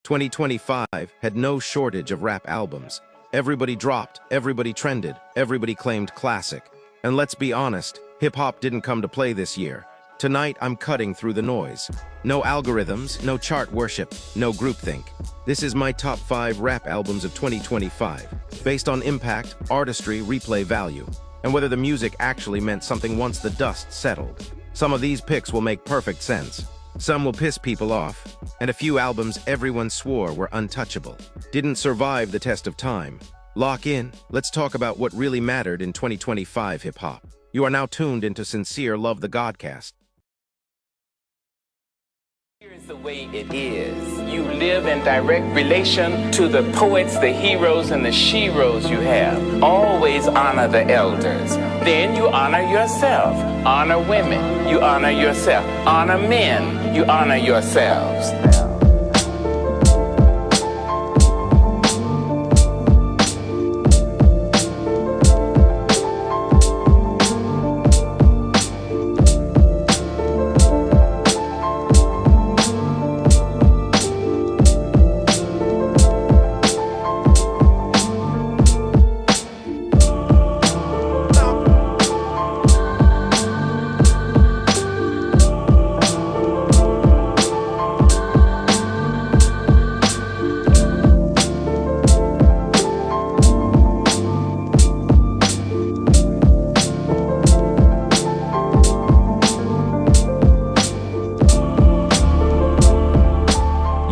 2025 had no shortage of rap albums. Everybody dropped, everybody trended, everybody claimed classic. And let's be honest, hip-hop didn't come to play this year. Tonight, I'm cutting through the noise. No algorithms, no chart worship, no groupthink. This is my top 5 rap albums of 2025, based on impact, artistry, replay value, and whether the music actually meant something once the dust settled. Some of these picks will make perfect sense. Some will piss people off, and a few albums everyone swore were untouchable didn't survive the test of time. Lock in, let's talk about what really mattered in 2025 hip-hop. You are now tuned into Sincere Love the Godcast. Here's the way it is. You live in direct relation to the poets, the heroes, and the sheroes you have. Always honor the elders. Then you honor yourself. Honor women, you honor yourself. Honor men, you honor yourselves.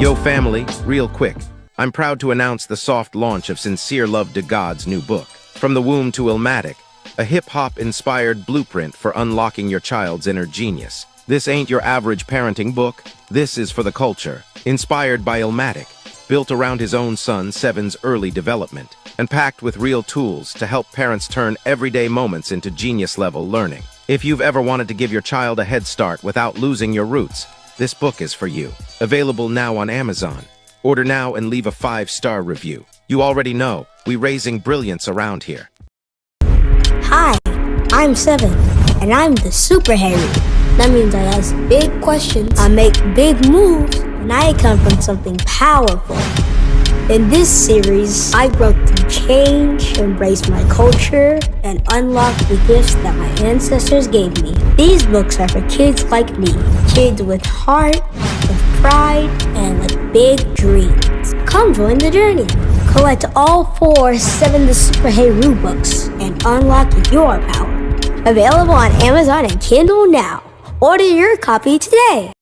Yo family, real quick, I'm proud to announce the soft launch of Sincereluvdagod's new book, From the Womb to Illmatic, a hip-hop-inspired blueprint for unlocking your child's inner genius. This ain't your average parenting book, this is for the culture, inspired by Illmatic, built around his own son Seven's early development, and packed with real tools to help parents turn everyday moments into genius-level learning. If you've ever wanted to give your child a head start without losing your roots, this book is for you. Available now on Amazon. Order now and leave a 5-star review. You already know, we raising brilliance around here. Hi, I'm Seven, and I'm the Super Harry. That means I ask big questions, I make big moves, and I come from something powerful. In this series, I grow through change, embrace my culture, and unlock the gifts that my ancestors gave me. These books are for kids like me, kids with heart, with pride, and with big dreams. Come join the journey. Collect all 4 Seven the Super Hero books and unlock your power. Available on Amazon and Kindle now. Order your copy today.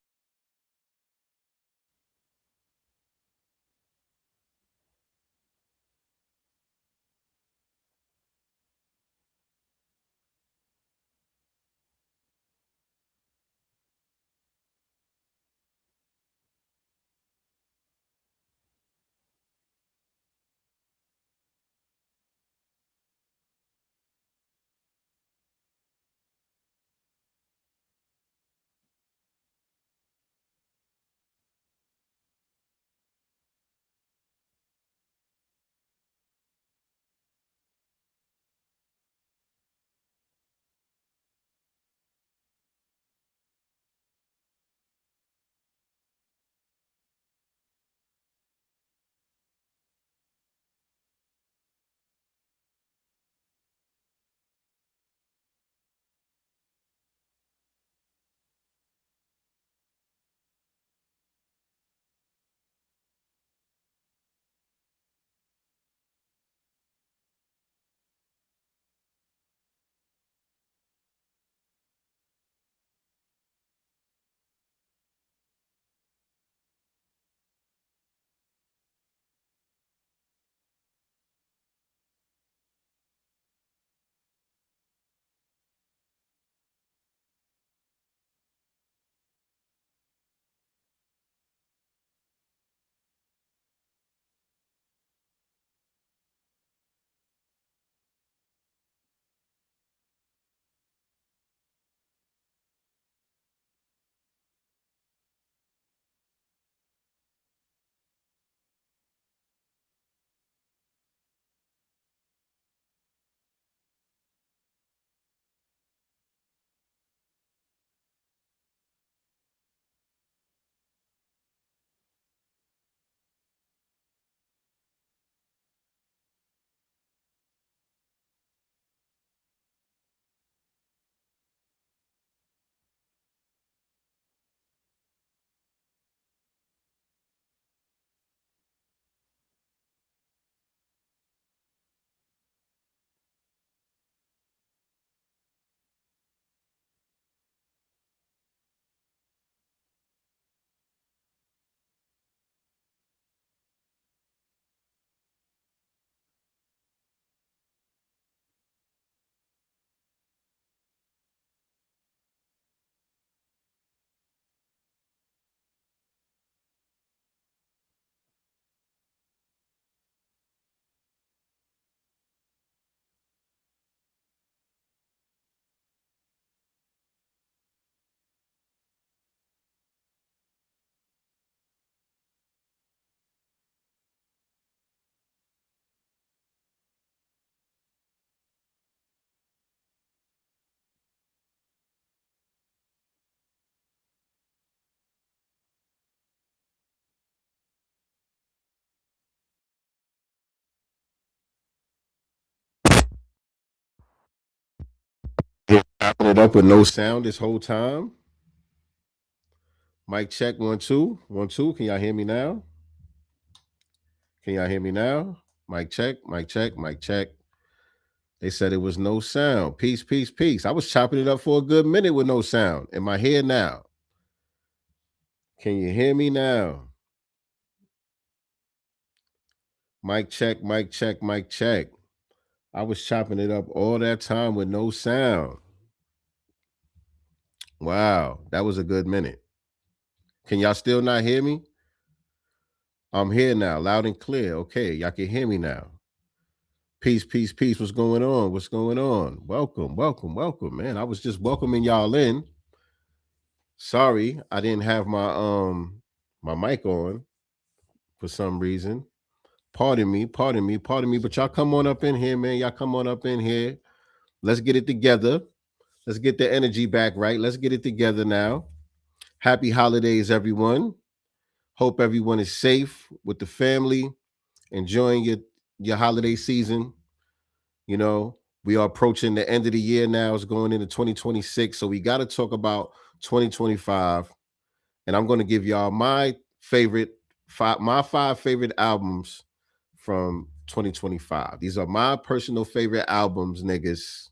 chopping it up with no sound this whole time. Mic check 1 2 1 2. Can y'all hear me now? Can y'all hear me now? Mic check, mic check, mic check. They said it was no sound. Peace, peace, peace. I was chopping it up for a good minute with no sound. Am I here now? Can you hear me now? Mic check, mic check, mic check. I was chopping it up all that time with no sound. Wow, that was a good minute. Can y'all still not hear me? I'm here now, loud and clear. Okay, y'all can hear me now. Peace, peace, peace. What's going on? What's going on? Welcome, welcome, welcome, man. I was just welcoming y'all in. Sorry, I didn't have my mic on for some reason. Pardon me, but y'all come on up in here, man. Y'all come on up in here. Let's get it together. Let's get the energy back right. Let's get it together now. Happy holidays, everyone. Hope everyone is safe with the family, enjoying your holiday season. You know, we are approaching the end of the year now. It's going into 2026. So we got to talk about 2025. And I'm going to give y'all my five favorite albums from 2025. These are my personal favorite albums, niggas.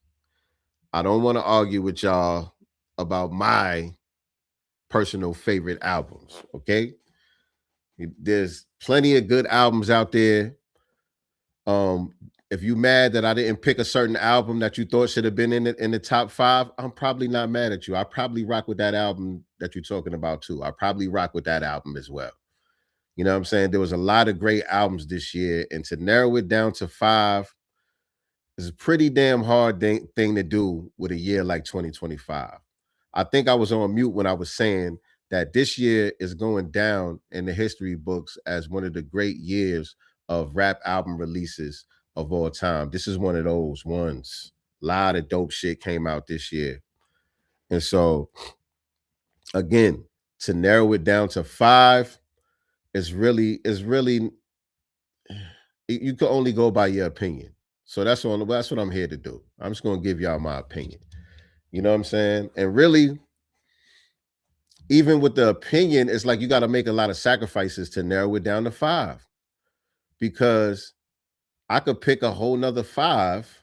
I don't want to argue with y'all about my personal favorite albums, okay? There's plenty of good albums out there. If you mad that I didn't pick a certain album that you thought should have been in the top 5, I'm probably not mad at you. I probably rock with that album that you're talking about too. I probably rock with that album as well. You know what I'm saying? There was a lot of great albums this year, and to narrow it down to 5 is a pretty damn hard thing to do with a year like 2025. I think I was on mute when I was saying that this year is going down in the history books as one of the great years of rap album releases of all time. This is one of those ones. A lot of dope shit came out this year. And so, again, to narrow it down to 5 is really, you can only go by your opinion. So that's what I'm here to do. I'm just going to give y'all my opinion. You know what I'm saying? And really, even with the opinion, it's like you got to make a lot of sacrifices to narrow it down to 5. Because I could pick a whole nother 5,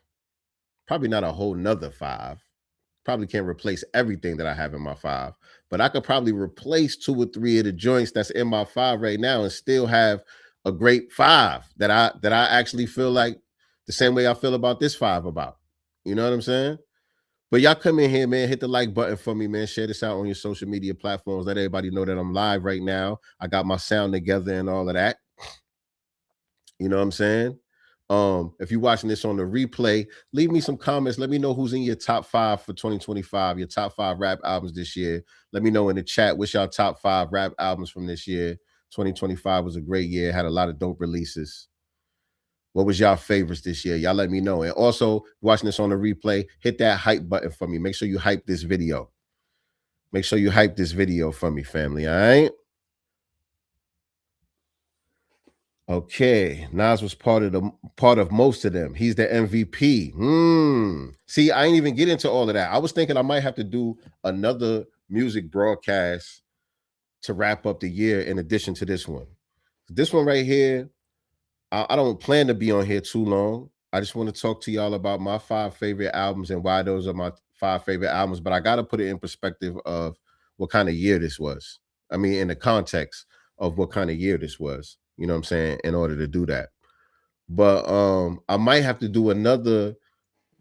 probably not a whole nother 5. Probably can't replace everything that I have in my 5, but I could probably replace 2 or 3 of the joints that's in my 5 right now and still have a great 5 that I actually feel like the same way I feel about this 5 about. You know what I'm saying? But y'all come in here, man, hit the like button for me, man. Share this out on your social media platforms. Let everybody know that I'm live right now. I got my sound together and all of that. You know what I'm saying? If you're watching this on the replay, leave me some comments. Let me know who's in your top 5 for 2025, your top 5 rap albums this year. Let me know in the chat what's your top 5 rap albums from this year. 2025 was a great year, had a lot of dope releases. What was y'all favorites this year? Y'all let me know. And also, watching this on the replay, hit that hype button for me. Make sure you hype this video. Make sure you hype this video for me, family, all right? Okay, Nas was part of most of them. He's the MVP. See, I ain't even get into all of that. I was thinking I might have to do another music broadcast to wrap up the year in addition to this one. This one right here, I don't plan to be on here too long. I just want to talk to y'all about my 5 favorite albums and why those are my 5 favorite albums. But I got to put it in perspective of what kind of year this was. I mean, in the context of what kind of year this was. You know what I'm saying? In order to do that. But I might have to do another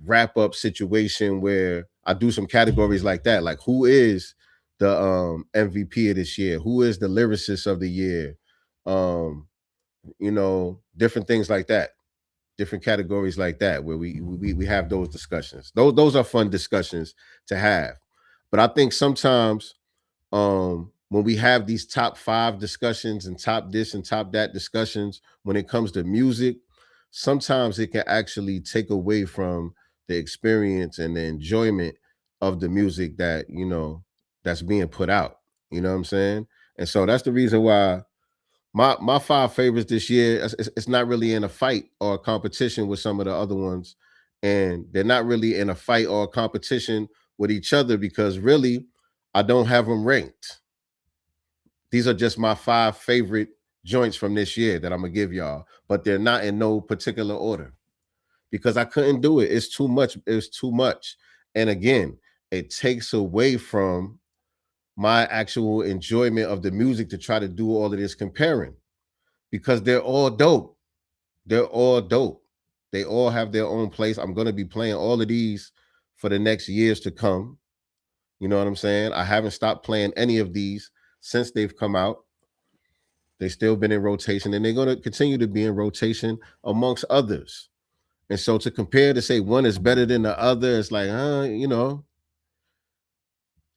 wrap up situation where I do some categories like that. Like, who is the MVP of this year? Who is the lyricist of the year? You know, different things like that. Different categories like that where we have those discussions. Those are fun discussions to have. But I think sometimes when we have these top 5 discussions and top this and top that discussions, when it comes to music, sometimes it can actually take away from the experience and the enjoyment of the music that, you know, that's being put out. You know what I'm saying? And so that's the reason why my 5 favorites this year, it's not really in a fight or a competition with some of the other ones. And they're not really in a fight or a competition with each other because really, I don't have them ranked. These are just my 5 favorite joints from this year that I'm gonna give y'all, but they're not in no particular order because I couldn't do it. It's too much. It's too much. And again, it takes away from my actual enjoyment of the music to try to do all of this comparing because they're all dope. They're all dope. They all have their own place. I'm going to be playing all of these for the next years to come. You know what I'm saying? I haven't stopped playing any of these since they've come out. They've still been in rotation and they're going to continue to be in rotation amongst others. And so to compare to say one is better than the other, it's like, you know,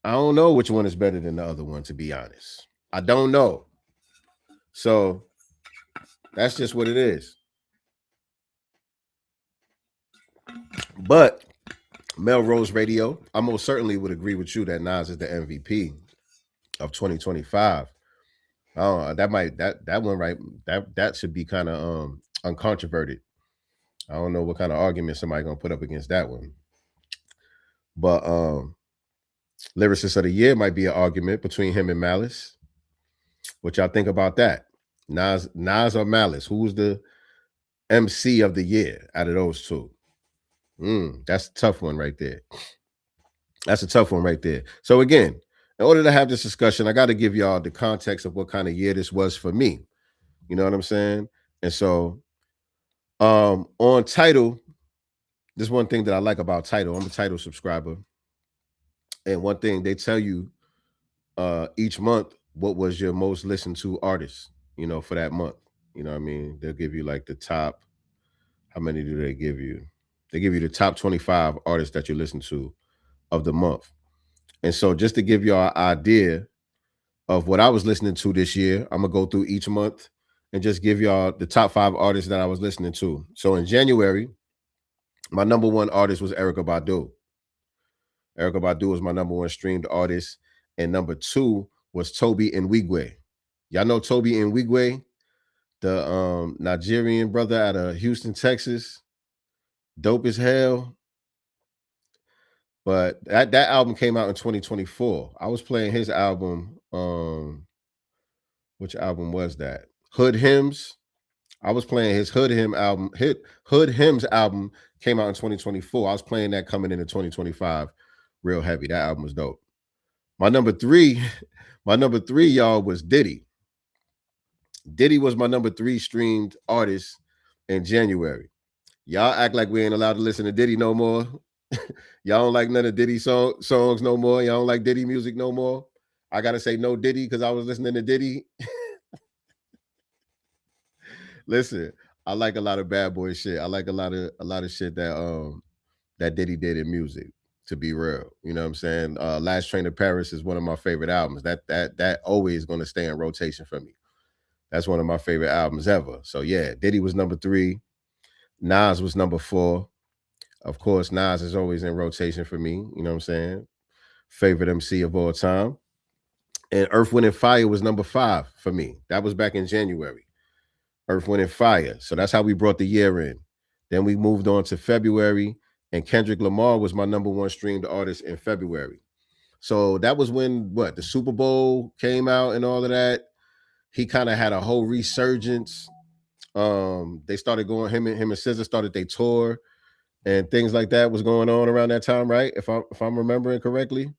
I don't know which one is better than the other one, to be honest. I don't know. So that's just what it is. But Melrose Radio, I most certainly would agree with you that Nas is the MVP of 2025. That one right that should be kind of uncontroverted. I don't know what kind of argument somebody gonna put up against that one. But Lyricist of the Year might be an argument between him and Malice. What y'all think about that? Nas or Malice? Who's the MC of the year out of those two? That's a tough one right there. That's a tough one right there. So again, in order to have this discussion, I got to give y'all the context of what kind of year this was for me. You know what I'm saying? And so on Tidal, there's one thing that I like about Tidal. I'm a Tidal subscriber. And one thing they tell you each month, what was your most listened to artist, you know, for that month. You know what I mean? They'll give you like the top, how many do they give you? They give you the top 25 artists that you listen to of the month. And so just to give you an idea of what I was listening to this year, I'm going to go through each month and just give y'all the top 5 artists that I was listening to. So in January, my number 1 artist was Erykah Badu. Erykah Badu was my number 1 streamed artist. And number 2 was Toby Nwigwe. Y'all know Toby Nwigwe, the Nigerian brother out of Houston, Texas. Dope as hell. But that album came out in 2024. I was playing his album. Which album was that? Hood Hymns. I was playing his Hood Hymns album. Hood Hymns album came out in 2024. I was playing that coming into 2025 real heavy. That album was dope. My number 3, y'all, was Diddy. Diddy was my number 3 streamed artist in January. Y'all act like we ain't allowed to listen to Diddy no more. Y'all don't like none of Diddy songs no more. Y'all don't like Diddy music no more. I gotta say no Diddy because I was listening to Diddy. Listen, I like a lot of bad boy shit. I like a lot of shit that Diddy did in music. To be real, you know what I'm saying? Last Train to Paris is one of my favorite albums. That always going to stay in rotation for me. That's one of my favorite albums ever. So yeah, Diddy was number 3. Nas was number 4. Of course, Nas is always in rotation for me. You know what I'm saying? Favorite MC of all time. And Earth, Wind, and Fire was number 5 for me. That was back in January. Earth, Wind, and Fire. So that's how we brought the year in. Then we moved on to February. And Kendrick Lamar was my number 1 streamed artist in February. So that was when the Super Bowl came out and all of that. He kind of had a whole resurgence. They started going, him and SZA started their tour and things like that was going on around that time, right? If I'm remembering correctly.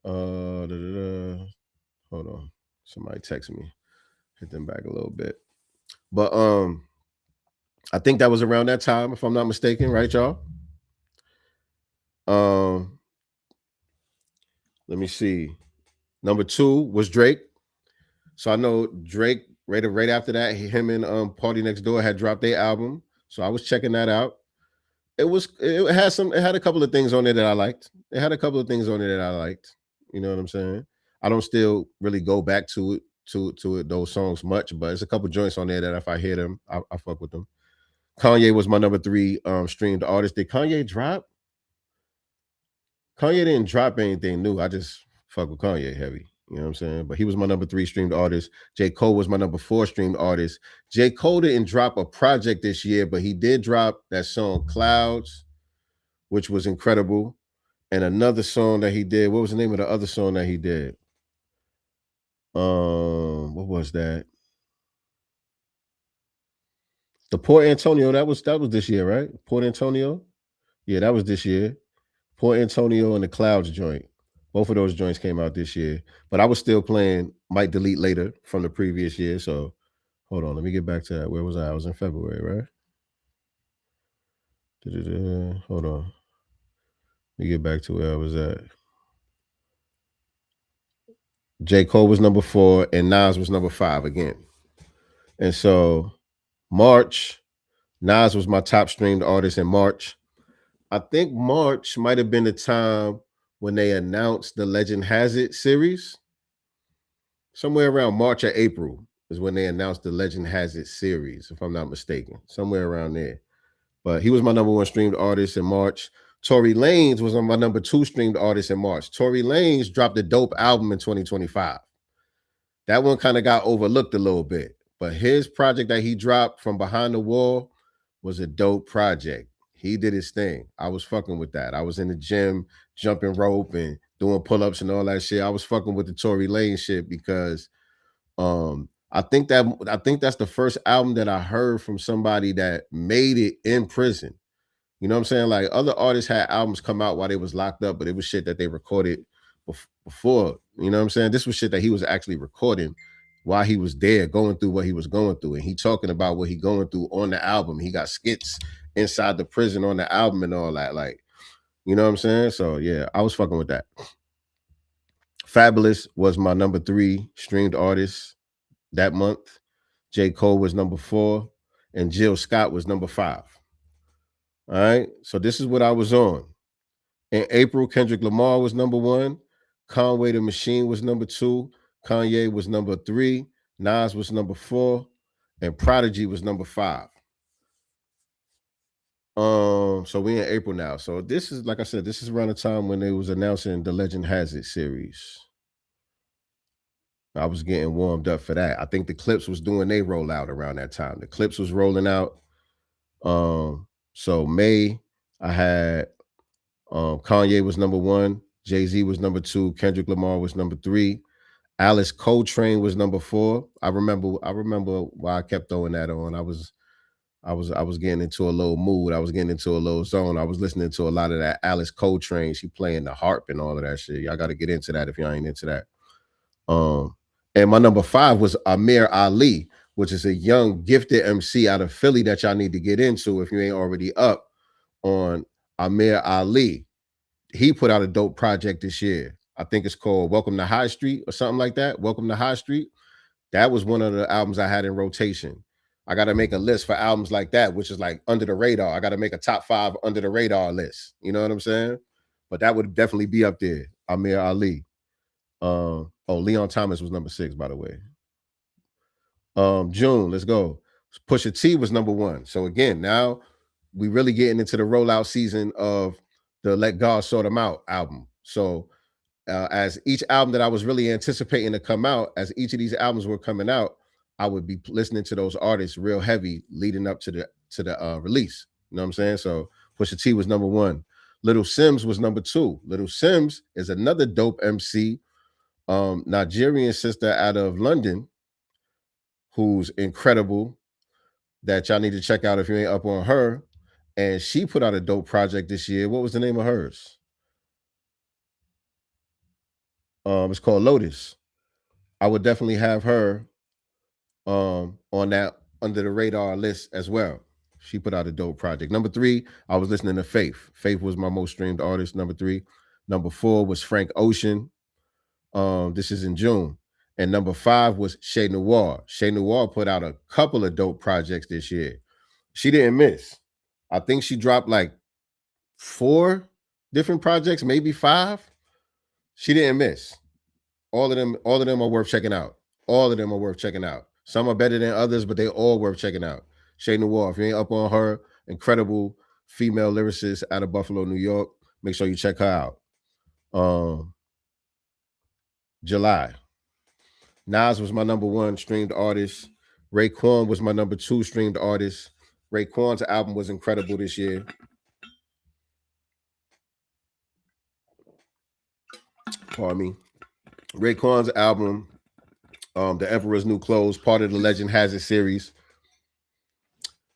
Hold on. Somebody text me. Hit them back a little bit. But I think that was around that time, if I'm not mistaken, right, y'all? Let me see. Number 2 was Drake. So I know Drake, right after that, him and Party Next Door had dropped their album. So I was checking that out. It had a couple of things on there that I liked. You know what I'm saying? I don't still really go back to it, those songs much, but there's a couple joints on there that if I hear them, I fuck with them. Kanye was my number 3 streamed artist. Did Kanye drop? Kanye didn't drop anything new. I just fuck with Kanye heavy. You know what I'm saying? But he was my number 3 streamed artist. J. Cole was my number 4 streamed artist. J. Cole didn't drop a project this year, but he did drop that song Clouds, which was incredible. And another song that he did. What was the name of the other song that he did? What was that? The Port Antonio. That was this year, right? Port Antonio. Yeah, that was this year. Port Antonio and the Clouds joint. Both of those joints came out this year. But I was still playing Might Delete Later from the previous year. So hold on, let me get back to that. Where was I? I was in February, right? Hold on. Let me get back to where I was at. J. Cole was number 4 and Nas was number 5 again. And so March, Nas was my top streamed artist in March. I think March might have been the time when they announced the Legend Has It series. Somewhere around March or April is when they announced the Legend Has It series, if I'm not mistaken. Somewhere around there. But he was my number 1 streamed artist in March. Tory Lanez was my number 2 streamed artist in March. Tory Lanez dropped a dope album in 2025. That one kind of got overlooked a little bit. But his project that he dropped from Behind the Wall was a dope project. He did his thing. I was fucking with that. I was in the gym jumping rope and doing pull-ups and all that shit. I was fucking with the Tory Lanez shit because I think that's the first album that I heard from somebody that made it in prison. You know what I'm saying? Like other artists had albums come out while they was locked up, but it was shit that they recorded before. You know what I'm saying? This was shit that he was actually recording while he was there, going through what he was going through, and he talking about what he going through on the album. He got skits inside the prison on the album and all that. Like, you know what I'm saying? So yeah, I was fucking with that. Fabulous was my number 3 streamed artist that month. J. Cole was number 4, and Jill Scott was number 5. All right, so this is what I was on. In April, Kendrick Lamar was number 1. Conway the Machine was number 2. Kanye was number 3. Nas was number 4. And Prodigy was number 5. So we in April now. So this is, like I said, this is around the time when they was announcing the Legend Has It series. I was getting warmed up for that. I think the Clips was doing their rollout around that time. The Clips was rolling out. So May, I had Kanye was number 1, Jay-Z was number 2, Kendrick Lamar was number 3, Alice Coltrane was number 4. I remember why I kept throwing that on. I was getting into a little mood. I was getting into a little zone. I was listening to a lot of that Alice Coltrane. She playing the harp and all of that shit. Y'all got to get into that if y'all ain't into that. And my number 5 was Amir Ali, which is a young, gifted MC out of Philly that y'all need to get into if you ain't already up on Amir Ali. He put out a dope project this year. I think it's called Welcome to High Street or something like that. Welcome to High Street. That was one of the albums I had in rotation. I got to make a list for albums like that, which is like under the radar. I got to make a top 5 under the radar list. You know what I'm saying? But that would definitely be up there. Amir Ali. Leon Thomas was number 6, by the way. June, let's go. Pusha T was number 1. So again, now we really getting into the rollout season of the Let God Sort 'Em Out album. So as each album that I was really anticipating to come out, as each of these albums were coming out, I would be listening to those artists real heavy leading up to the release. You know what I'm saying? So Pusha T was number 1. Little Sims was number 2. Little Sims is another dope MC, Nigerian sister out of London, who's incredible, that y'all need to check out if you ain't up on her. And she put out a dope project this year. What was the name of hers? It's called Lotus. I would definitely have her on that under the radar list as well. She put out a dope project. Number 3, I was listening to Faith. Faith was my most streamed artist, number 3. Number 4 was Frank Ocean. This is in June. And number 5 was Shay Noir. Shay Noir put out a couple of dope projects this year. She didn't miss. I think she dropped like 4 different projects, maybe 5. She didn't miss. All of them are worth checking out. All of them are worth checking out. Some are better than others, but they all worth checking out. Shay Noir, if you ain't up on her, incredible female lyricist out of Buffalo, New York, make sure you check her out. July. Nas was my number 1 streamed artist. Raekwon was my number 2 streamed artist. Raekwon's album was incredible this year. Pardon me. Raekwon's album, The Emperor's New Clothes, part of the Legend Has It series,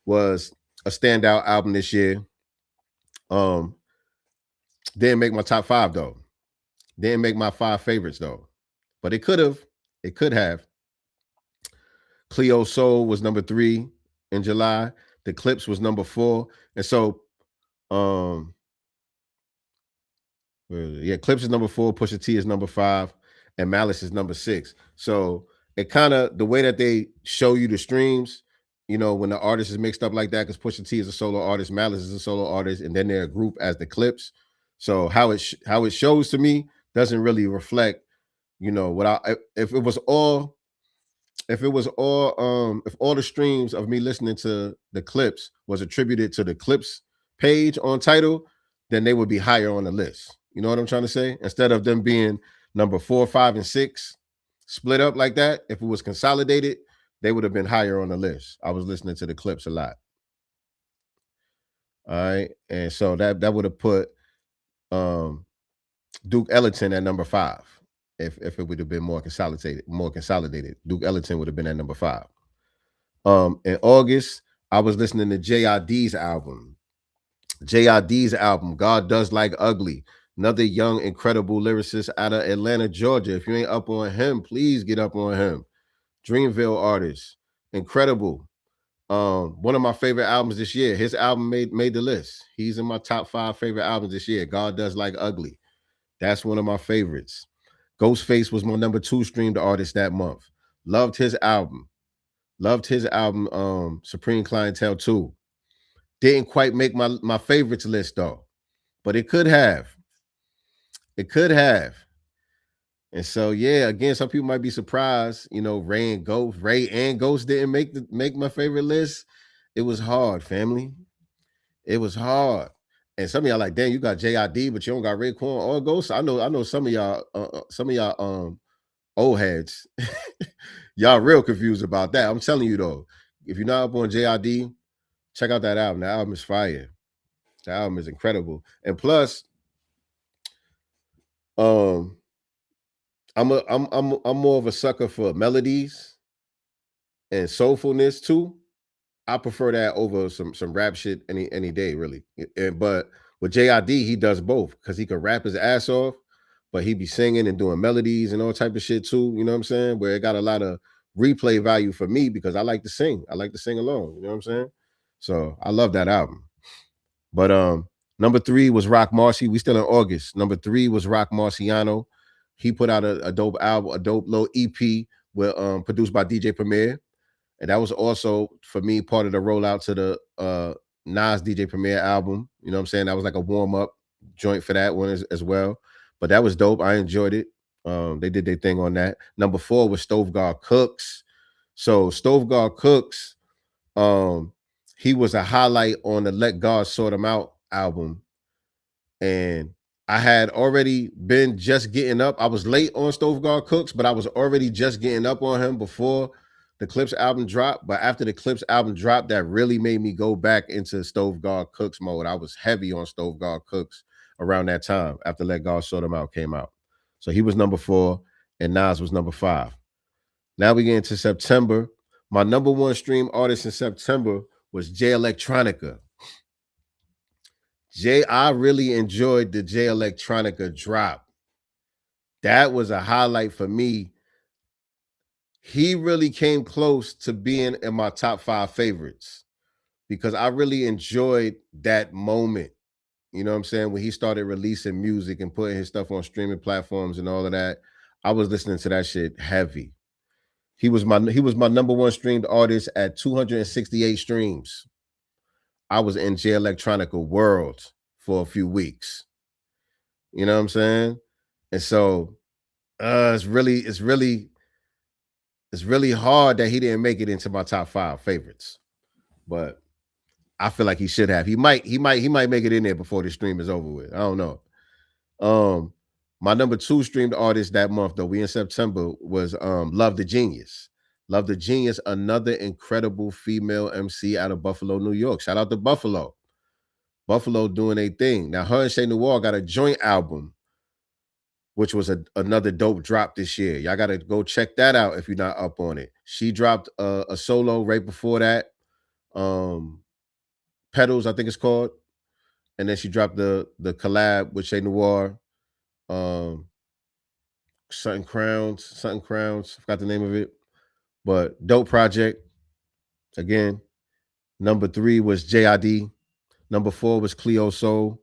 was a standout album this year. Didn't make my top 5 though. Didn't make my 5 favorites though. But it could have. It could have. Cleo Soul was number 3 in July. The Clips was number 4. And so Clips is number 4, Pusha T is number 5, and Malice is number 6. So it kind of, the way that they show you the streams, you know, when the artist is mixed up like that, because Pusha T is a solo artist, Malice is a solo artist, and then they're a group as the Clips. So how it shows to me doesn't really reflect, you know, what if all the streams of me listening to the Clips was attributed to the Clips page on Tidal, then they would be higher on the list. You know what I'm trying to say? Instead of them being number 4, 5, and 6 split up like that, if it was consolidated, they would have been higher on the list. I was listening to the Clips a lot. All right. And so that would have put Duke Ellington at number 5. If it would have been more consolidated. Duke Ellington would have been at number 5. In August, I was listening to JID's album. JID's album, God Does Like Ugly. Another young, incredible lyricist out of Atlanta, Georgia. If you ain't up on him, please get up on him. Dreamville artist. Incredible. One of my favorite albums this year. His album made the list. He's in my top 5 favorite albums this year. God Does Like Ugly. That's one of my favorites. Ghostface was my number 2 streamed artist that month. Loved his album. Supreme Clientele 2. Didn't quite make my favorites list though, but it could have. It could have. And so yeah, again, some people might be surprised. You know, Ray and Ghost didn't make my favorite list. It was hard, family. It was hard. And some of y'all like, damn, you got JID, but you don't got Raekwon or Ghost. I know some of y'all old heads. Y'all real confused about that. I'm telling you though, if you're not up on JID, check out that album. That album is fire. The album is incredible. And plus, I'm more of a sucker for melodies and soulfulness too. I prefer that over some rap shit any day, really. But with JID, he does both because he can rap his ass off, but he be singing and doing melodies and all type of shit too. You know what I'm saying? Where it got a lot of replay value for me because I like to sing. I like to sing alone. You know what I'm saying? So I love that album. But number 3 was Rock Marcy. We still in August. Number 3 was Rock Marciano. He put out a dope album, a dope little EP with produced by DJ Premier. And that was also, for me, part of the rollout to the Nas DJ Premier album. You know what I'm saying? That was like a warm-up joint for that one as well. But that was dope. I enjoyed it. They did their thing on that. Number 4 was Stove God Cooks. So Stove God Cooks, he was a highlight on the Let God Sort Him Out album. And I had already been just getting up. I was late on Stove God Cooks, but I was already just getting up on him before the Clips album dropped. But after the Clips album dropped, that really made me go back into Stove God Cooks mode. I was heavy on Stove God Cooks around that time after Let God Sort Him Out came out. So he was number 4 and Nas was number 5. Now we get into September. My number 1 stream artist in September was Jay Electronica. I really enjoyed the Jay Electronica drop. That was a highlight for me. He really came close to being in my top 5 favorites because I really enjoyed that moment. You know what I'm saying? When he started releasing music and putting his stuff on streaming platforms and all of that, I was listening to that shit heavy. He was my number 1 streamed artist at 268 streams. I was in Jay Electronica world for a few weeks. You know what I'm saying? And so it's really hard that he didn't make it into my top 5 favorites. But I feel like he should have. He might make it in there before the stream is over with. I don't know. My number 2 streamed artist that month, though, we in September, was Love the Genius. Love the Genius, another incredible female MC out of Buffalo, New York. Shout out to Buffalo. Buffalo doing a thing. Now, her and Shay Noir got a joint album which was another dope drop this year. Y'all got to go check that out if you're not up on it. She dropped a solo right before that. Petals, I think it's called. And then she dropped the collab with Shay Noir. Something Crowns. Forgot the name of it. But dope project. Again, number 3 was JID. Number 4 was Cleo Soul.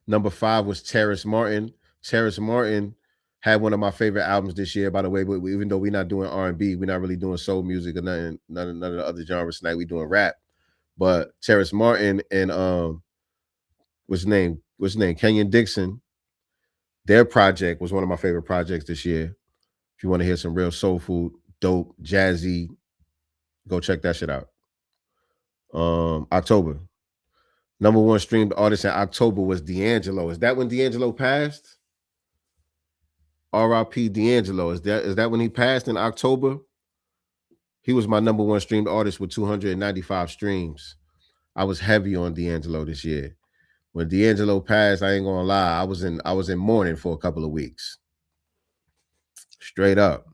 Number 5 was Terrace Martin. Terrace Martin had one of my favorite albums this year, by the way. But even though we're not doing R&B, we're not really doing soul music or nothing, none of the other genres tonight. We're doing rap. But Terrace Martin and what's his name? Kenyon Dixon. Their project was one of my favorite projects this year. If you want to hear some real soul food, dope, jazzy, go check that shit out. October. Number 1 streamed artist in October was D'Angelo. Is that when D'Angelo passed? R.I.P. D'Angelo. Is that when he passed in October? He was my number 1 streamed artist with 295 streams. I was heavy on D'Angelo this year. When D'Angelo passed, I ain't gonna lie, I was in mourning for a couple of weeks. Straight up.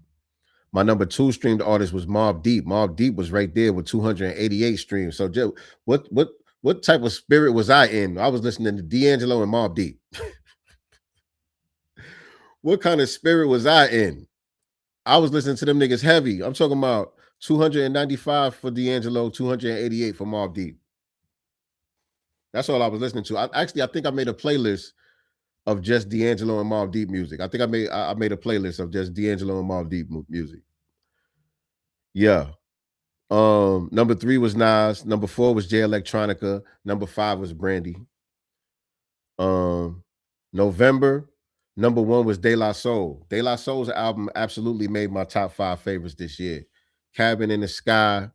My number 2 streamed artist was Mobb Deep. Mobb Deep was right there with 288 streams. So just, what type of spirit was I in? I was listening to D'Angelo and Mobb Deep. What kind of spirit was I in? I was listening to them niggas heavy. I'm talking about 295 for D'Angelo, 288 for Mobb Deep. That's all I was listening to. I think I made a playlist of just D'Angelo and Mobb Deep music. I think I made a playlist of just D'Angelo and Mobb Deep music. Yeah. Number 3 was Nas. Number 4 was Jay Electronica. Number 5 was Brandy. November, number 1 was De La Soul. De La Soul's album absolutely made my top 5 favorites this year. Cabin in the Sky.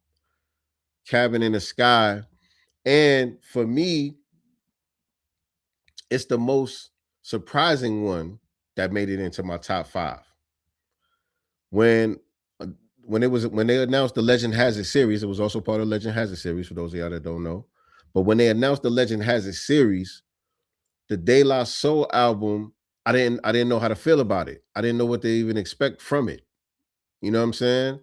And for me, it's the most surprising one that made it into my top 5. When they announced the Legend Has It series, it was also part of the Legend Has It series, for those of y'all that don't know. But when they announced the Legend Has It series, the De La Soul album, I didn't know how to feel about it. I didn't know what to even expect from it. You know what I'm saying?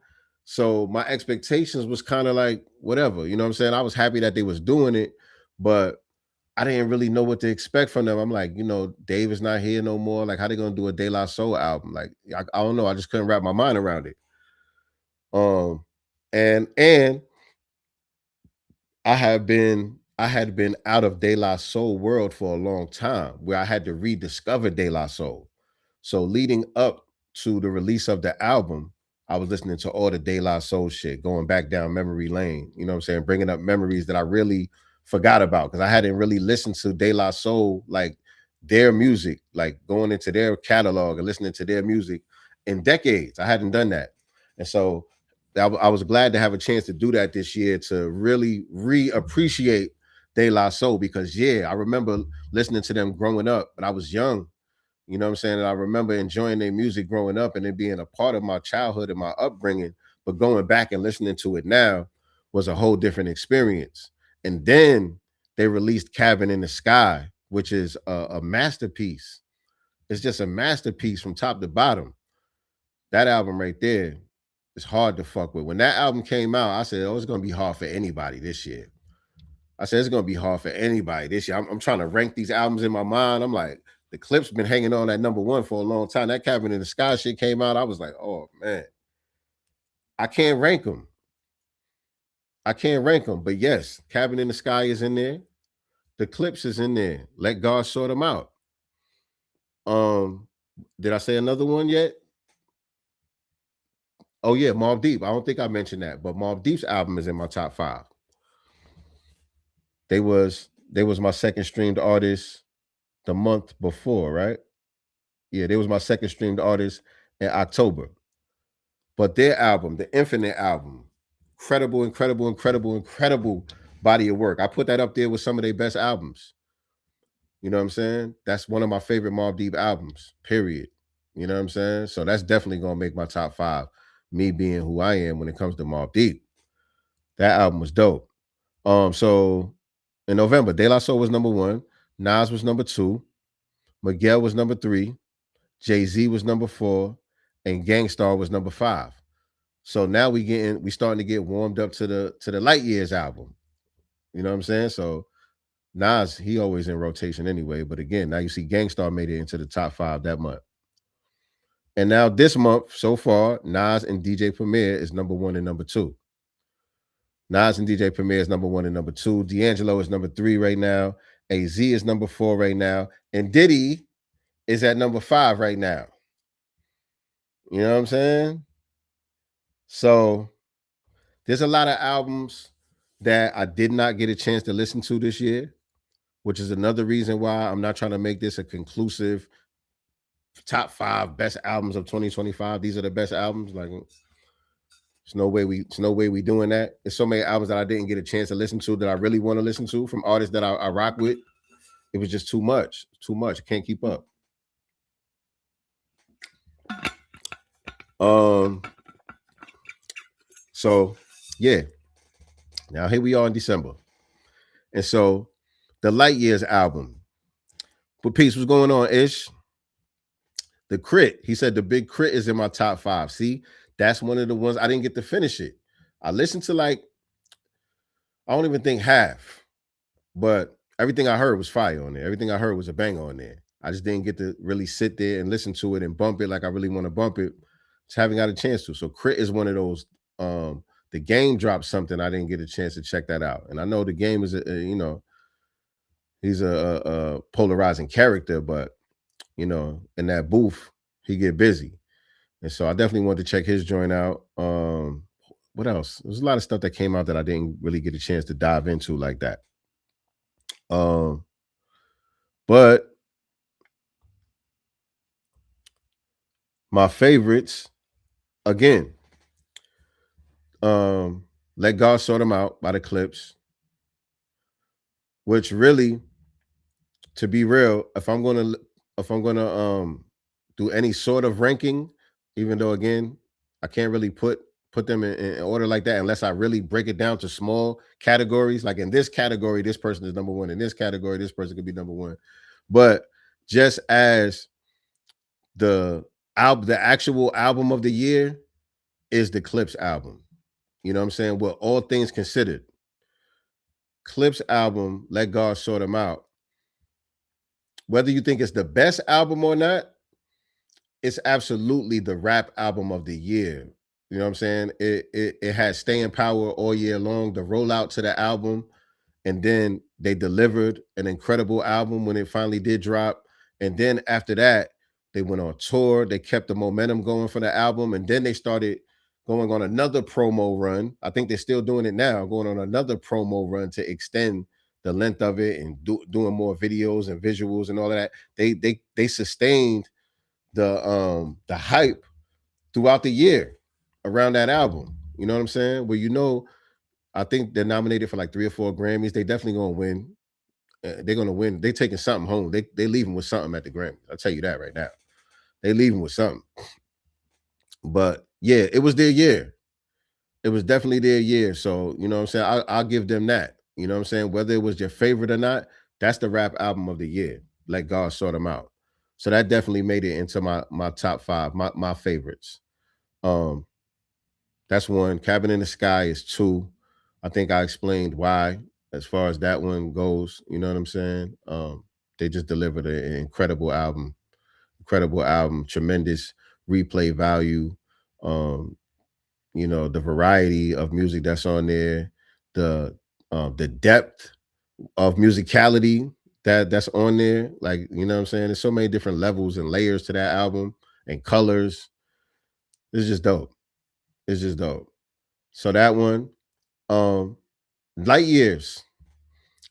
So my expectations was kind of like whatever. You know what I'm saying? I was happy that they was doing it, but I didn't really know what to expect from them. I'm like, Dave is not here no more. Like, how they gonna do a De La Soul album? Like, I don't know. I just couldn't wrap my mind around it. And I had been out of De La Soul world for a long time, where I had to rediscover De La Soul. So leading up to the release of the album, I was listening to all the De La Soul shit, going back down memory lane. You know what I'm saying? Bringing up memories that I really forgot about, because I hadn't really listened to De La Soul, like their music, like going into their catalog and listening to their music in decades. I hadn't done that. And so I was glad to have a chance to do that this year, to really reappreciate De La Soul, because I remember listening to them growing up, but I was young. You know what I'm saying? And I remember enjoying their music growing up and it being a part of my childhood and my upbringing. But going back and listening to it now was a whole different experience. And then they released Cabin in the Sky, which is a masterpiece. It's just a masterpiece from top to bottom. That album right there is hard to fuck with. When that album came out, I said, it's going to be hard for anybody this year. I'm trying to rank these albums in my mind. I'm like, the Clip's been hanging on at number 1 for a long time. That Cabin in the Sky shit came out. I was like, oh, man. I can't rank them. But yes, Cabin in the Sky is in there. The Clips is in there. Let God Sort Them Out. Did I say another one yet? Oh, yeah, Mobb Deep. I don't think I mentioned that, but Mobb Deep's album is in my top 5. They was my second streamed artist the month before, right? Yeah, they was my second streamed artist in October. But their album, the Infinite album, incredible body of work. I put that up there with some of their best albums. You know what I'm saying? That's one of my favorite Mobb Deep albums, period. You know what I'm saying? So that's definitely going to make my top 5, me being who I am when it comes to Mobb Deep. That album was dope. So in November, De La Soul was number 1. Nas was number 2. Miguel was number 3. Jay-Z was number 4, and Gangstar was number 5. So now we starting to get warmed up to the Light Years album. You know what I'm saying? So Nas, he always in rotation anyway. But again, now you see Gangstar made it into the top 5 that month. And now this month, so far, Nas and DJ Premier is number 1 and number 2. Nas and DJ Premier is number 1 and number 2. D'Angelo is number 3 right now. AZ is number 4 right now. And Diddy is at number 5 right now. You know what I'm saying? So there's a lot of albums that I did not get a chance to listen to this year, which is another reason why I'm not trying to make this a conclusive top 5 best albums of 2025. These are the best albums. Like, there's no way we doing that. There's so many albums that I didn't get a chance to listen to that I really want to listen to from artists that I rock with. It was just too much. I can't keep up. So yeah. Now here we are in December. And so the Light Years album. But Peace, what's going on, Ish? The Crit. He said the Big Crit is in my top 5. See, that's one of the ones I didn't get to finish it. I listened to I don't even think half, but everything I heard was fire on there. Everything I heard was a banger on there. I just didn't get to really sit there and listen to it and bump it like I really want to bump it. Just haven't got a chance to. So Crit is one of those. The Game dropped something. I didn't get a chance to check that out. And I know The Game is he's a polarizing character, but in that booth, he get busy. And so I definitely wanted to check his joint out. What else? There's a lot of stuff that came out that I didn't really get a chance to dive into like that. But my favorites, again, Let God Sort Them Out by the Clips, which really, to be real, if I'm gonna do any sort of ranking, even though again I can't really put them in order like that unless I really break it down to small categories. Like in this category, this person is number 1. In this category, this person could be number 1. But just as the actual album of the year is the Clips album. You know what I'm saying? Well, all things considered, Clips album, Let God Sort Them Out. Whether you think it's the best album or not, it's absolutely the rap album of the year. You know what I'm saying? It had staying power all year long. The rollout to the album, and then they delivered an incredible album when it finally did drop. And then after that, they went on tour. They kept the momentum going for the album, and then they started going on another promo run. I think they're still doing it now, going on another promo run to extend the length of it and doing more videos and visuals and all of that. They sustained the hype throughout the year around that album. You know what I'm saying? Well, I think they're nominated for like 3 or 4 Grammys. They definitely gonna win. They're gonna win. They taking something home. They leaving with something at the Grammys. I'll tell you that right now. They leaving with something. But yeah, it was their year. It was definitely their year. So you know what I'm saying? I'll give them that. You know what I'm saying? Whether it was your favorite or not, that's the rap album of the year. Let God Sort Them Out. So that definitely made it into my top 5, my favorites. That's 1. Cabin in the Sky is 2. I think I explained why as far as that one goes. You know what I'm saying? They just delivered an incredible album, tremendous replay value. The variety of music that's on there, the depth of musicality that's on there. Like, you know what I'm saying? There's so many different levels and layers to that album and colors. It's just dope. It's just dope. So that one, Light Years.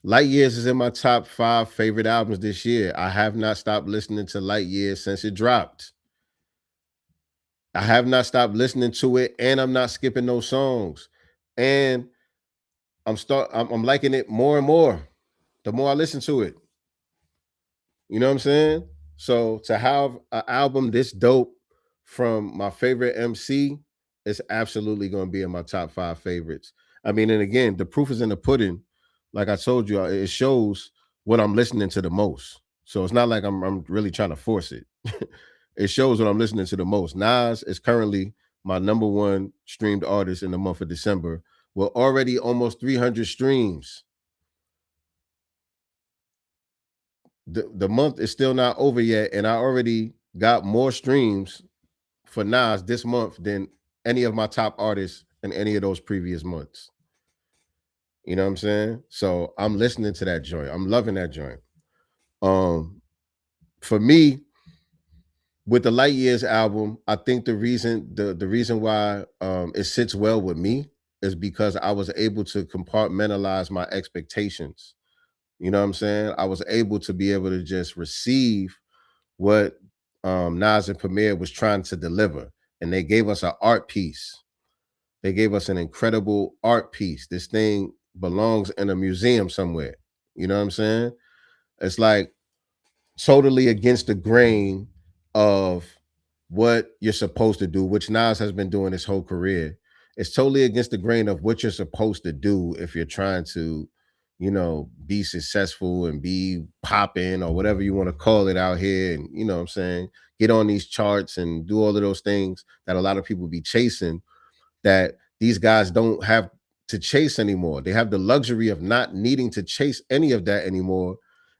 Light Years is in my top 5 favorite albums this year. I have not stopped listening to Light Years since it dropped. I have not stopped listening to it, and I'm not skipping those songs. And I'm liking it more and more the more I listen to it. You know what I'm saying? So to have an album this dope from my favorite MC is absolutely going to be in my top 5 favorites. I mean, and again, the proof is in the pudding. Like I told you, it shows what I'm listening to the most. So it's not like I'm really trying to force it. It shows what I'm listening to the most. Nas is currently my number one streamed artist in the month of December. We're already almost 300 streams. The month is still not over yet, and I already got more streams for Nas this month than any of my top artists in any of those previous months. You know what I'm saying? So I'm listening to that joint. I'm loving that joint. For me, with the Light Years album, I think the reason why it sits well with me is because I was able to compartmentalize my expectations. You know what I'm saying? I was able to be able to just receive what Nas and Premier was trying to deliver, and they gave us an art piece. They gave us an incredible art piece. This thing belongs in a museum somewhere. You know what I'm saying? It's like totally against the grain of what you're supposed to do, which Nas has been doing his whole career. It's totally against the grain of what you're supposed to do if you're trying to, you know, be successful and be popping or whatever you want to call it out here. And, you know what I'm saying? Get on these charts and do all of those things that a lot of people be chasing, that these guys don't have to chase anymore. They have the luxury of not needing to chase any of that anymore,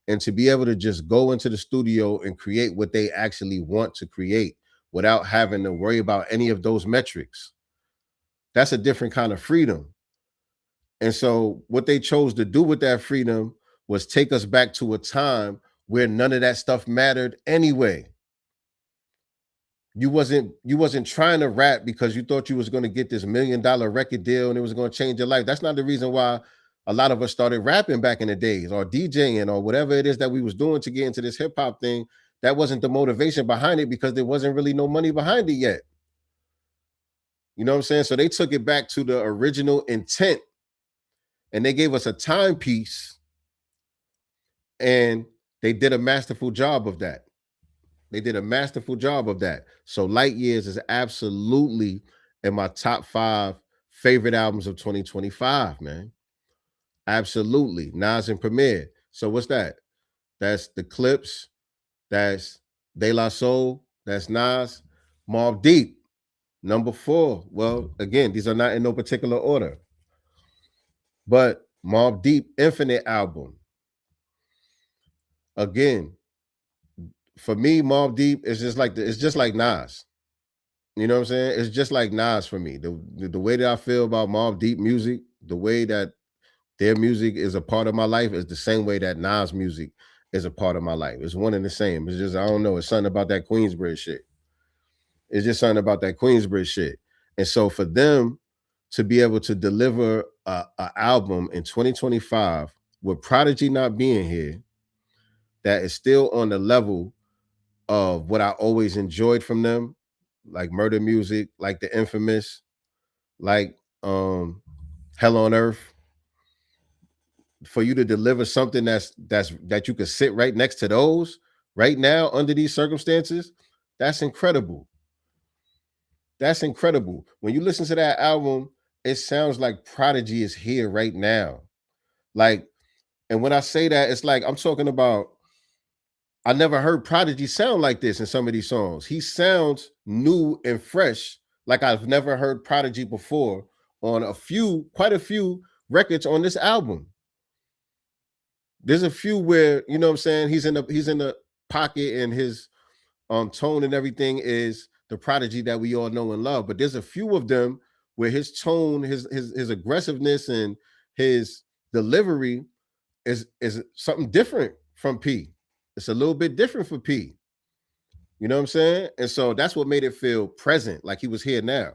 and to be able to just go into the studio and create what they actually want to create without having to worry about any of those metrics. That's a different kind of freedom. And so what they chose to do with that freedom was take us back to a time where none of that stuff mattered anyway. You wasn't trying to rap because you thought you was going to get this $1 million record deal and it was going to change your life. That's not the reason why a lot of us started rapping back in the days, or DJing, or whatever it is that we was doing to get into this hip hop thing. That wasn't the motivation behind it, because there wasn't really no money behind it yet. You know what I'm saying? So they took it back to the original intent, and they gave us a timepiece, and they did a masterful job of that. They did a masterful job of that. So Light Years is absolutely in my top 5 favorite albums of 2025, man. Absolutely. Nas and Premier. So what's that? That's the Clips. That's De La Soul. That's Nas. Mobb Deep. Number 4. Well, again, these are not in no particular order. But Mobb Deep Infinite album. Again, for me, Mobb Deep is just like it's just like Nas. You know what I'm saying? It's just like Nas for me. The way that I feel about Mobb Deep music, the way that their music is a part of my life, is the same way that Nas music is a part of my life. It's one and the same. It's just, I don't know, it's something about that Queensbridge shit. It's just something about that Queensbridge shit. And so for them to be able to deliver a album in 2025 with Prodigy not being here, that is still on the level of what I always enjoyed from them, like Murder Music, like The Infamous, like Hell on Earth. For you to deliver something that you could sit right next to those right now under these circumstances, that's incredible. That's incredible. When you listen to that album, it sounds like Prodigy is here right now. Like, and when I say that, it's like I'm talking about, I never heard Prodigy sound like this in some of these songs. He sounds new and fresh, like I've never heard Prodigy before on quite a few records on this album. There's a few where, you know what I'm saying, he's in the pocket, and his tone and everything is the Prodigy that we all know and love. But there's a few of them where his tone, his aggressiveness, and his delivery is something different from P. It's a little bit different for P. You know what I'm saying? And so that's what made it feel present, like he was here now.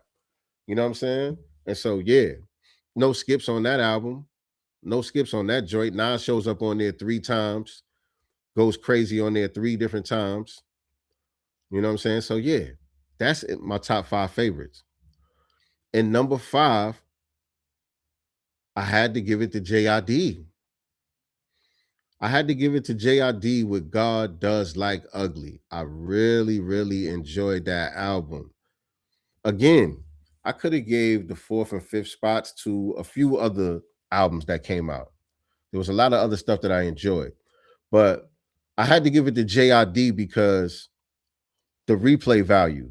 You know what I'm saying? And so, yeah, no skips on that album. No skips on that joint. Nas shows up on there 3 times, goes crazy on there 3 different times. You know what I'm saying? So, yeah, that's my top 5 favorites. And number 5, I had to give it to JID. I had to give it to JID with God Does Like Ugly. I really, really enjoyed that album. Again, I could have gave the 4th and 5th spots to a few other albums that came out. There was a lot of other stuff that I enjoyed, but I had to give it to JID because the replay value.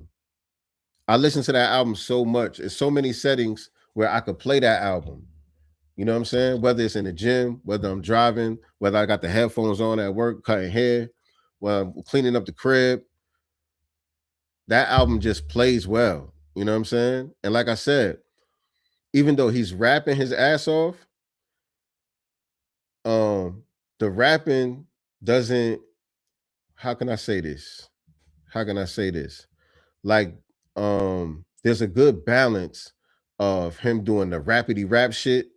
I listen to that album so much. There's so many settings where I could play that album. You know what I'm saying? Whether it's in the gym, whether I'm driving, whether I got the headphones on at work, cutting hair, while I'm cleaning up the crib. That album just plays well. You know what I'm saying? And like I said, even though he's rapping his ass off, the rapping doesn't, how can I say this? How can I say this? Like, there's a good balance of him doing the rapidy rap shit,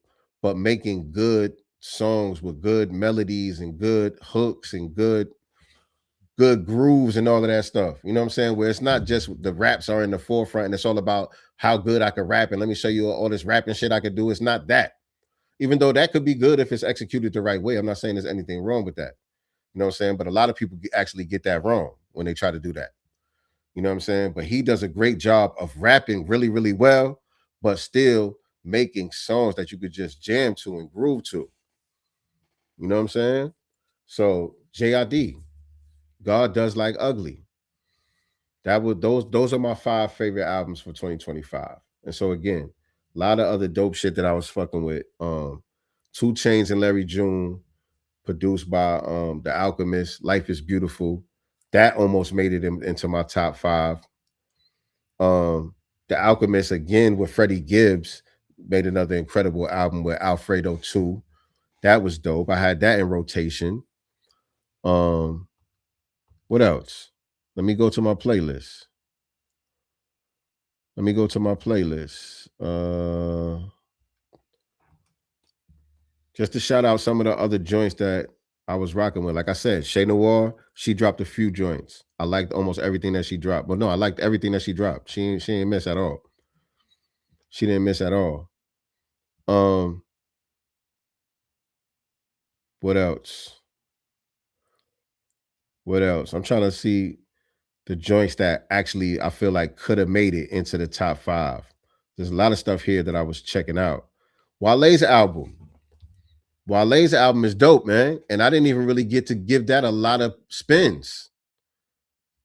but making good songs with good melodies and good hooks and good grooves and all of that stuff. You know what I'm saying? Where it's not just the raps are in the forefront and it's all about how good I can rap and let me show you all this rapping shit I could do. It's not that. Even though that could be good if it's executed the right way. I'm not saying there's anything wrong with that. You know what I'm saying? But a lot of people actually get that wrong when they try to do that. You know what I'm saying? But he does a great job of rapping really, really well, but still making songs that you could just jam to and groove to. You know what I'm saying? So JID, God Does Like Ugly. That would those are my 5 favorite albums for 2025. And so again, a lot of other dope shit that I was fucking with. 2 Chainz and Larry June, produced by The Alchemist. Life is Beautiful. That almost made it into my top 5. The Alchemist again with Freddie Gibbs made another incredible album with Alfredo 2. That was dope. I had that in rotation. What else? Let me go to my playlist. Just to shout out some of the other joints that I was rocking with. Like I said, Shay Noir, she dropped a few joints. I liked almost everything that she dropped. Well, no, I liked everything that she dropped. She didn't miss at all. She didn't miss at all. What else? I'm trying to see the joints that actually I feel like could have made it into the top 5. There's a lot of stuff here that I was checking out. Wale's album is dope, man. And I didn't even really get to give that a lot of spins.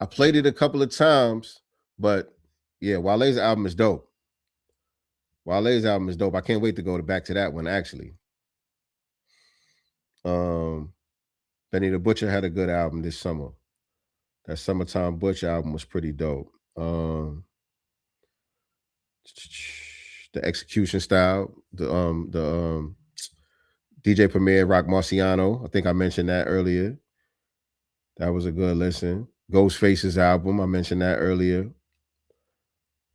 I played it a couple of times, but yeah, Wale's album is dope. I can't wait to go back to that one, actually. Benny the Butcher had a good album this summer. That Summertime Butch album was pretty dope. The Execution Style, the DJ Premier Rock Marciano. I think I mentioned that earlier. That was a good listen. Ghostface's album, I mentioned that earlier.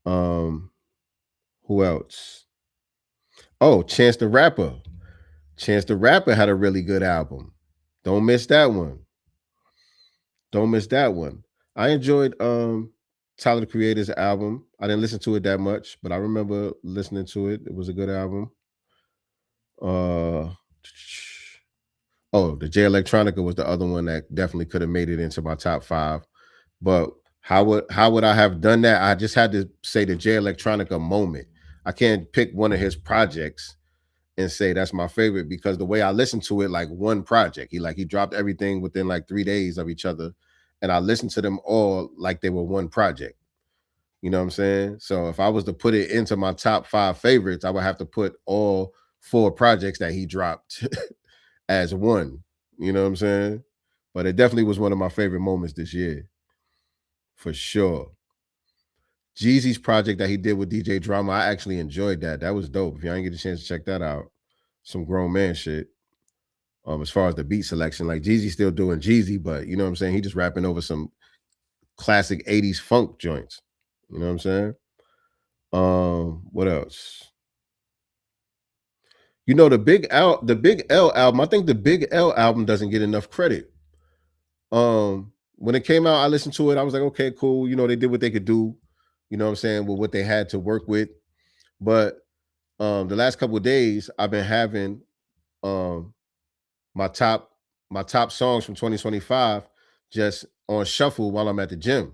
Who else? Oh, Chance the Rapper. Chance the Rapper had a really good album. Don't miss that one. I enjoyed Tyler the Creator's album. I didn't listen to it that much, but I remember listening to it. It was a good album. The J Electronica was the other one that definitely could have made it into my top 5. But how would I have done that? I just had to say the J Electronica moment. I can't pick one of his projects and say that's my favorite because the way I listened to it, like one project, he dropped everything within like 3 days of each other, and I listened to them all like they were one project. You know what I'm saying? So if I was to put it into my top 5 favorites, I would have to put all 4 projects that he dropped as one. You know what I'm saying? But it definitely was one of my favorite moments this year, for sure. Jeezy's project that he did with DJ Drama, I actually enjoyed that. That was dope. If y'all didn't get a chance to check that out, some grown man shit. As far as the beat selection, like Jeezy's still doing Jeezy, but you know what I'm saying? He just rapping over some classic 80s funk joints. You know what I'm saying? What else? You know, the Big L album, I think the Big L album doesn't get enough credit. When it came out, I listened to it. I was like, okay, cool. You know, they did what they could do, you know what I'm saying, with what they had to work with. But the last couple of days, I've been having my top songs from 2025 just on shuffle while I'm at the gym.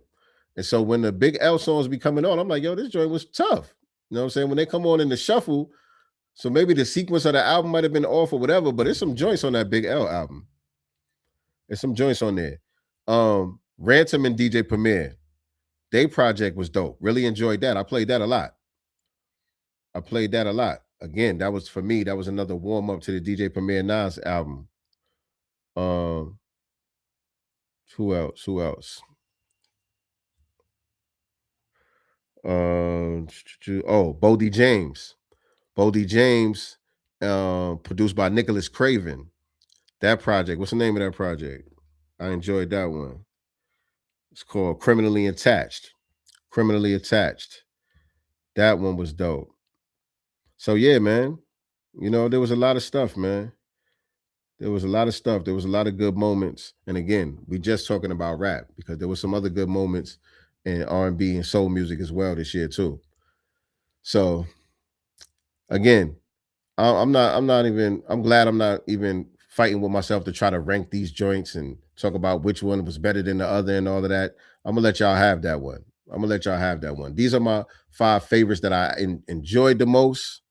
And so when the Big L songs be coming on, I'm like, yo, this joint was tough. You know what I'm saying? When they come on in the shuffle, so maybe the sequence of the album might have been off or whatever, but there's some joints on that Big L album. There's some joints on there. Ransom and DJ Premier. They project was dope. Really enjoyed that. I played that a lot. Again, that was for me. That was another warm up to the DJ Premier Nas album. Um, who else? Bodie James. Produced by Nicholas Craven. That project. What's the name of that project? I enjoyed that one. It's called Criminally Attached. That one was dope. So yeah, man. There was a lot of stuff, man. There was a lot of good moments. And again, we just talking about rap because there was some other good moments in R&B and soul music as well this year too. So again, I'm glad I'm not even fighting with myself to try to rank these joints and talk about which one was better than the other and all of that. I'm gonna let y'all have that one. These are my 5 favorites that I enjoyed the most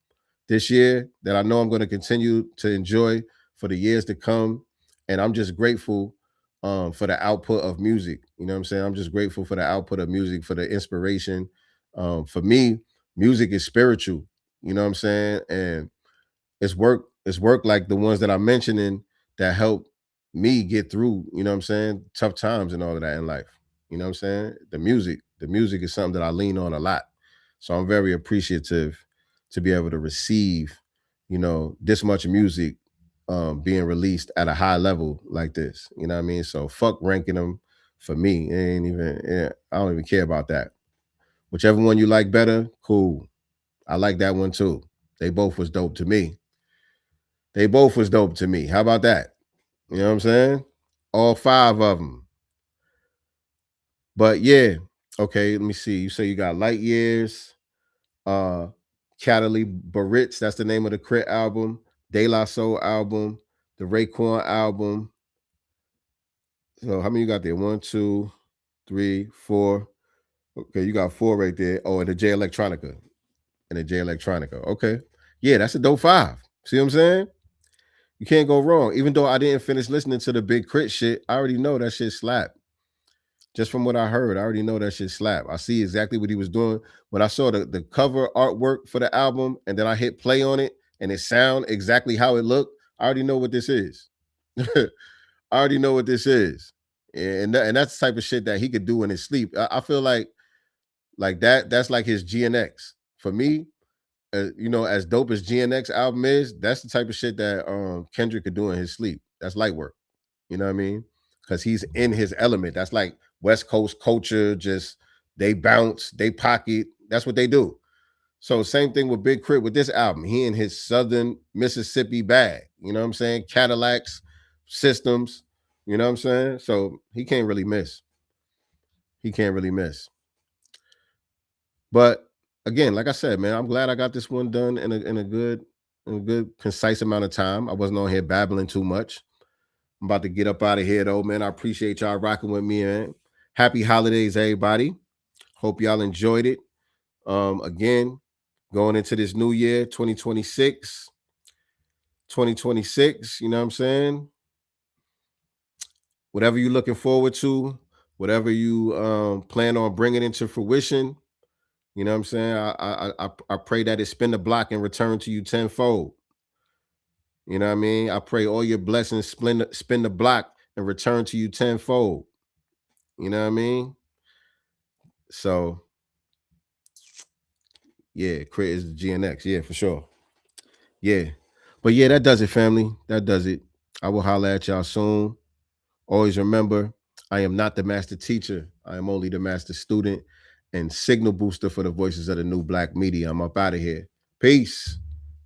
this year, that I know I'm going to continue to enjoy for the years to come. And I'm just grateful for the output of music. You know what I'm saying? I'm just grateful for the output of music, for the inspiration. For me, music is spiritual. You know what I'm saying? And it's work like the ones that I'm mentioning that help me get through, you know what I'm saying, tough times and all of that in life. You know what I'm saying? The music is something that I lean on a lot. So I'm very appreciative to be able to receive, this much music being released at a high level like this. You know what I mean? So fuck ranking them for me. I don't even care about that. Whichever one you like better, cool. I like that one too. They both was dope to me. How about that? You know what I'm saying? All 5 of them. But yeah, okay, let me see. You say you got Light Years, Cataly Baritz, that's the name of the Crit album, De La Soul album, the Raekwon album. So how many you got there? 1, 2, 3, 4. Okay, you got 4 right there. Oh, and the J Electronica. Okay. Yeah, that's a dope 5. See what I'm saying? You can't go wrong. Even though I didn't finish listening to the Big Crit shit, I already know that shit slap. Just from what I heard, I already know that shit slap. I see exactly what he was doing. When I saw the cover artwork for the album and then I hit play on it and it sound exactly how it looked, I already know what this is. And that's the type of shit that he could do in his sleep. I feel like that's like his GNX. For me, as dope as GNX album is, that's the type of shit that Kendrick could do in his sleep. That's light work. You know what I mean? Because he's in his element. That's like West Coast culture. Just they bounce, they pocket. That's what they do. So same thing with Big Crit with this album. He in his Southern Mississippi bag. You know what I'm saying? Cadillacs, systems. You know what I'm saying? So he can't really miss. But again, like I said, man, I'm glad I got this one done in a good concise amount of time. I wasn't on here babbling too much. I'm about to get up out of here though, man. I appreciate y'all rocking with me, man. Happy holidays, everybody. Hope y'all enjoyed it. Again, going into this new year, 2026, you know what I'm saying? Whatever you're looking forward to, whatever you plan on bringing into fruition, you know what I'm saying? I pray that it spin the block and return to you tenfold. You know what I mean? I pray all your blessings spin the block and return to you tenfold. You know what I mean? So, yeah, Crit is the GNX. Yeah, for sure. Yeah. But yeah, that does it, family. That does it. I will holler at y'all soon. Always remember, I am not the master teacher. I am only the master student and signal booster for the voices of the new black media. I'm up out of here. Peace.